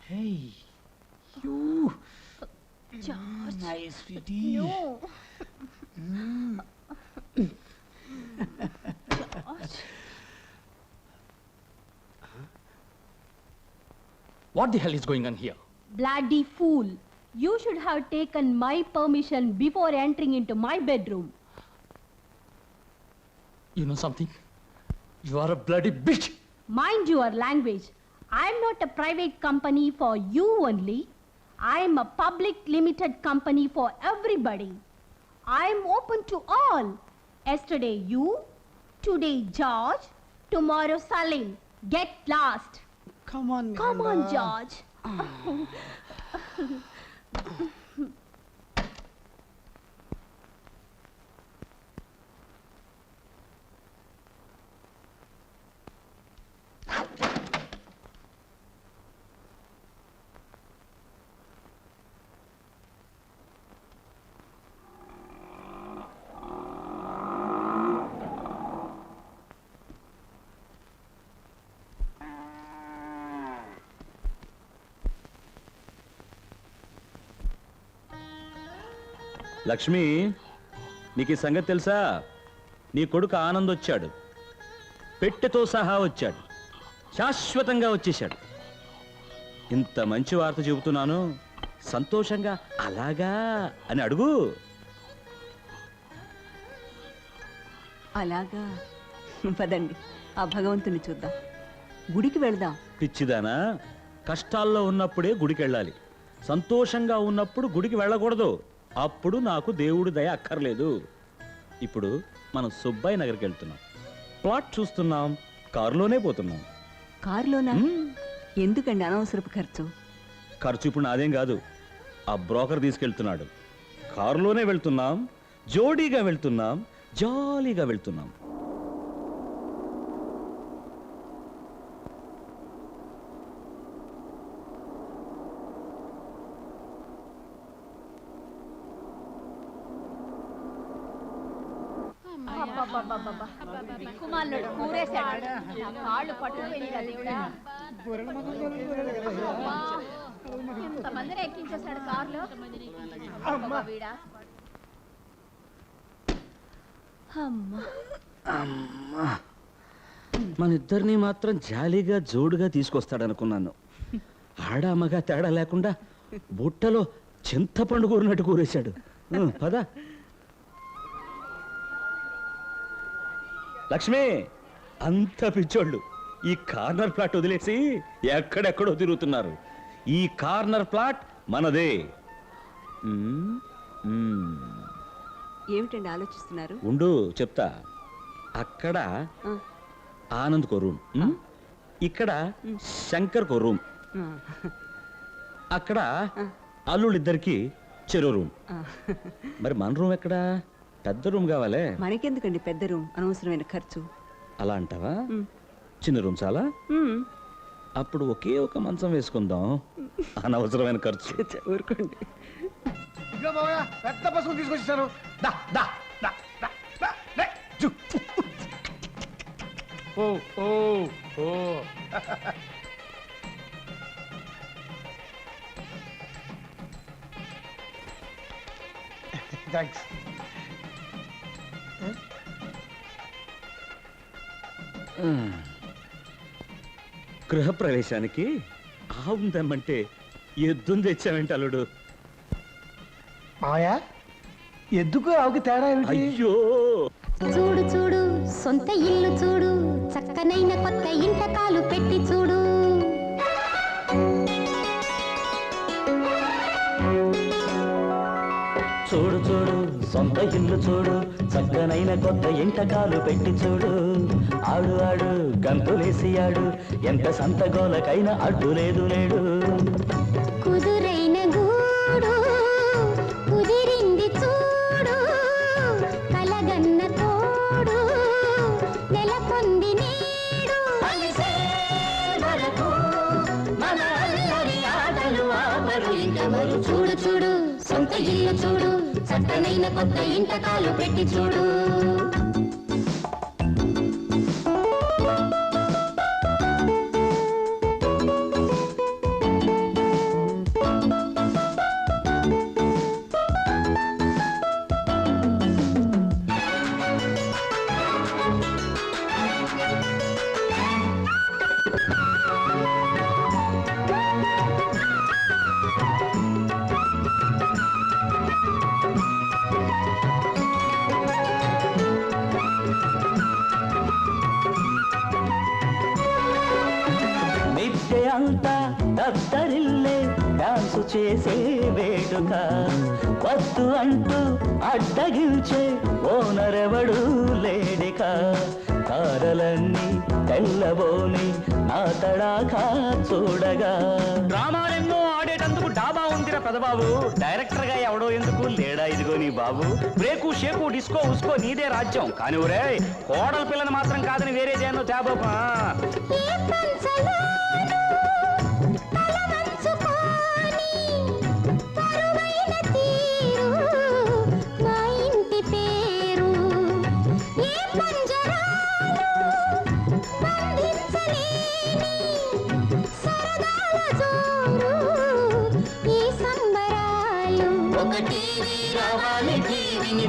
Hey, you. George. Nice, sweetie. No. George. What the hell is going on here? Bloody fool. You should have taken my permission before entering into my bedroom. You know something? You are a bloody bitch. Mind your language. I am not a private company for you only. I am a public limited company for everybody. I am open to all. Yesterday you, today George, tomorrow Salim. Get lost. Come on, Come on, George. Lakshmi, నీకు ఈ సంగతి తెలుసా? నీ కొడుకు ఆనంద్ వచ్చాడు. పెట్టెతో సహా వచ్చాడు. శాశ్వతంగా వచ్చేశాడు. ఇంత మంచి వార్త చెబుతున్నాను, సంతోషంగా అలాగా అని అడుగు. అలాగా పదండి, ఆ భగవంతుని చూద్దాం. గుడికి వెళదాం. పిచ్చిదానా, కష్టాల్లో ఉన్నప్పుడే గుడికి వెళ్ళాలి. సంతోషంగా ఉన్నప్పుడు గుడికి వెళ్ళకూడదు. అప్పుడు నాకు దేవుడి దయ అక్కర్లేదు. ఇప్పుడు మనం సుబ్బయ్య నగర్కి వెళ్తున్నాం. ప్లాట్ చూస్తున్నాం, కారులోనే పోతున్నాం. కారులోనా? ఎందుకండి అనవసరపు ఖర్చు? ఖర్చు ఇప్పుడు నాదేం కాదు, ఆ బ్రోకర్ తీసుకెళ్తున్నాడు. కారులోనే వెళ్తున్నాం, జోడీగా వెళ్తున్నాం, జాలీగా వెళ్తున్నాం. కుమారుడు కూరేశాడు. కాళ్ళు పట్టుకుపోయినా దేవుడా. ఇంతమందిని ఎక్కించేశాడు కారులో. వీడా మన ఇద్దరిని మాత్రం జాలీగా జోడుగా తీసుకొస్తాడనుకున్నాను. ఆడామగా తేడా లేకుండా బుట్టలో చింతపండు కూరినట్టు కూరేశాడు. పద లక్ష్మి, అంత పిచ్చోళ్ళు ఈ కార్నర్ ప్లాట్ వదిలేసి ఎక్కడెక్కడో తిరుగుతున్నారు. ఈ కార్నర్ ప్లాట్ మనదే. ఏమిటండి ఆలోచిస్తున్నారు? ఉండు చెప్తా. అక్కడ ఆనంద్ కో రూమ్, ఇక్కడ శంకర్ కో రూమ్, అక్కడ అల్లుళ్ళిద్దరికి చెరో రూమ్. మరి మన రూమ్ ఎక్కడా? పెద్ద రూమ్ కావాలే. మనకెందుకండి పెద్ద రూమ్, అనవసరమైన ఖర్చు. అలా అంటావా? చిన్న రూమ్ చాలా. అప్పుడు ఒకే ఒక మంచం వేసుకుందాం, అనవసరమైన ఖర్చు. ఊరుకోండి. పెద్ద పసుపు తీసుకొచ్చాను. థ్యాంక్స్. గృహప్రవేశానికి ఆవును తెమ్మంటే ఎద్దును తెచ్చావేంటి అల్లుడు? మాయా, ఎద్దుకు ఆవుకి తేడా ఏమిటి? అయ్యో, చూడు చూడు సొంత ఇల్లు చూడు, చక్కనైన కొత్త ఇంట కాలు పెట్టి చూడు. చూడు చూడు సొంత ఇల్లు చూడు, చక్కనైన కొత్త ఇంటకాలు పెట్టి చూడు. ఆడు ఆడు గంతులేసి ఆడు, ఎంత సంతగోలకైనా అడ్డు లేదు లేడు. కుదురైన గూడు కుదిరింది చూడు, కలగన్న తోడు నెలకొంది నేడు. మన అల్లరి ఆటలు ఆపరు ఇంకెవరు. చూడు చూడు సొంత ఇల్లు చూడు, చక్కనైన కొత్త ఇంటకాలు పెట్టి చూడు. అంతా దద్దరిల్లే డాన్సు చేసే వేడుక వద్దు అంటూ అడ్డగించే ఓనరెవడు లేడిక తారలన్నీ తెల్లబోని నా తడాకా చూడగా డ్రామాలెన్నో ఆడేటందుకు డాబా ఉందిరా పెదబాబు డైరెక్టర్ గా ఎవడో ఎందుకు లేడా ఇదిగో నీ బాబు బ్రేకు షేకు డిస్కో ఉస్కో నీదే రాజ్యం కానీ ఒరే కోడల పిల్లని మాత్రం కాదని వేరే దేన్నో తేబాబా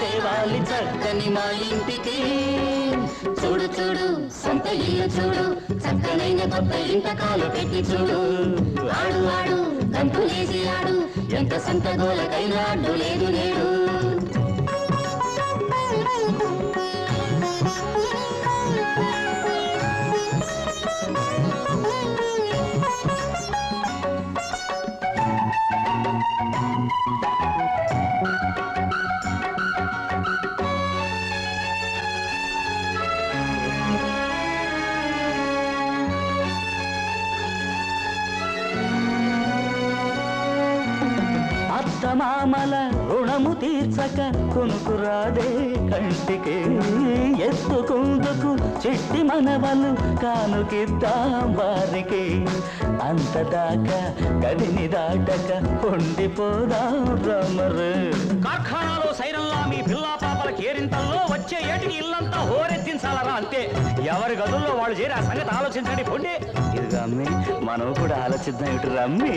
తేవాలి చక్కని మా ఇంటికి చూడు చూడు సొంత ఇల్లు చూడు చక్కనైన కొత్త ఇంటకాలు పెట్టి చూడు ఆడు ఆడు గంతులేసి ఆడు ఎంత సొంత గోలకైనా అడ్డు లేదు నేడు మామల రుణము తీర్చక కొనుకురాదే కంటికి ఎత్తుకుందుకు చెట్టి మనవలు కానుకిద్దాం వారికి అంతదాకా గదిని దాటక ఉండిపోదాం రమరు కార్ఖానాలో సైరంలా మీ పిల్లా పాపల కేరింతల్లో వచ్చే ఏటికి ఇల్లంతా హోరెత్తించాలరా అంతే ఎవరి గదుల్లో వాళ్ళు చేరి ఆ సంగతి ఆలోచించండి పొండి ఇది రమ్మి మనం కూడా ఆలోచిద్దాం ఇటు రమ్మి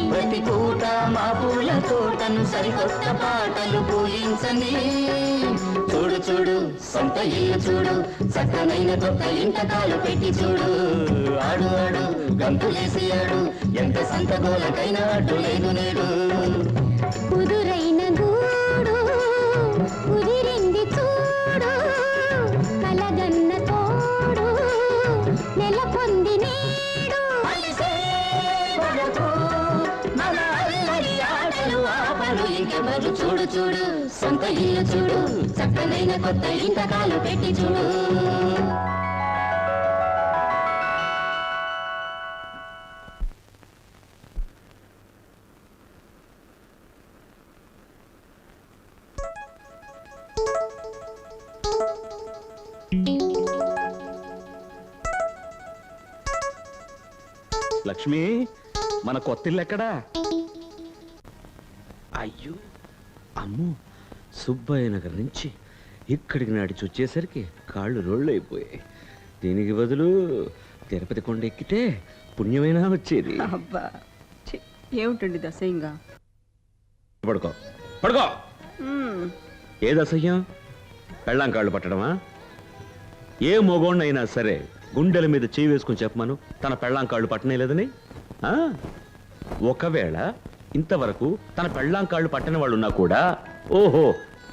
ప్రతి పూట మా పూల తోటను సరికొత్త పాటలు పూయించని చూడు చూడు సొంత ఇల్లు చూడు చక్కనైన కొత్త ఇంటకాలు పెట్టి చూడు ఆడు ఆడు గంతులేసి ఆడు ఎంత సంత గోలకైనా అడ్డు లేదు నేడు కుదురైన గూడు కుదిరింది చూడు కలగన్న తోడు నెల పొంది నేడు ఇంకెవరు చూడు చూడు సొంత ఇల్లు చూడు చక్కనైన కొత్త ఇంతకాలు పెట్టి చూడు లక్ష్మి మన కొత్తిల్లు ఎక్కడా అయ్యో అమ్మో సుబ్బయ్య నగర్ నుంచి ఇక్కడికి నడిచి వచ్చేసరికి కాళ్ళు రోళ్ళైపోయాయి దీనికి బదులు తిరుపతి కొండ ఎక్కితే పుణ్యమైనా వచ్చేది అబ్బా ఏమిటండి దశయంగా పడుకో పడుకో ఏది అసహ్యం పెళ్ళాం కాళ్ళు పట్టడమా ఏ మొగోణ్ణైనా సరే గుండెల మీద చేయి వేసుకుని చెప్పమను తన పెళ్ళాం కాళ్ళు పట్టనేలేదని ఒకవేళ ఇంతవరకు తన పెళ్ళాం కాళ్ళు పట్టని వాళ్ళు ఉన్నా కూడా ఓహో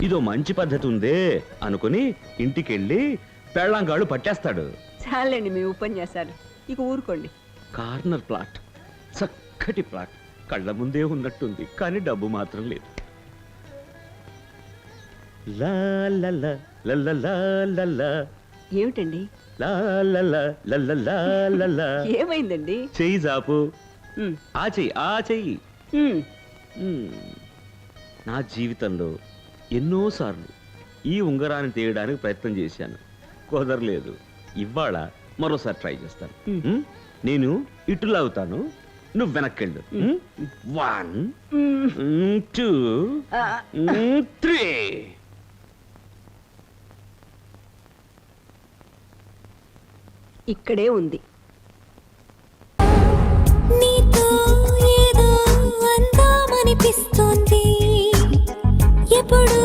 ఇదో మంచి పద్ధతి ఉందే అనుకుని ఇంటికెళ్ళి పెళ్ళాం కాళ్ళు పట్టేస్తాడు చాలండి మీ ఉపన్యాసాలు ఇక ఊరుకోండి కార్నర్ ప్లాట్ చక్కటి ప్లాట్ కళ్ళ ముందే ఉన్నట్టుంది కానీ డబ్బు మాత్రం లేదు లా లా లా లా లా లా లా లా. ఏమిటండి లా లా లా లా లా లా లా లా. ఏమైందండి చెయ్యి జాపు ఉమ్, ఆ చెయ్యి ఉమ్. నా జీవితంలో ఎన్నోసార్లు ఈ ఉంగరాన్ని తీయడానికి ప్రయత్నం చేశాను కుదరలేదు ఇవాళ మరోసారి ట్రై చేస్తాను నేను ఇటు లాగుతాను నువ్వు వెనక్కెళ్ళు 1 2 3 ఇక్కడే ఉంది నీతో ఏదో అందామనిపిస్తోంది ఎప్పుడు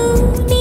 నీ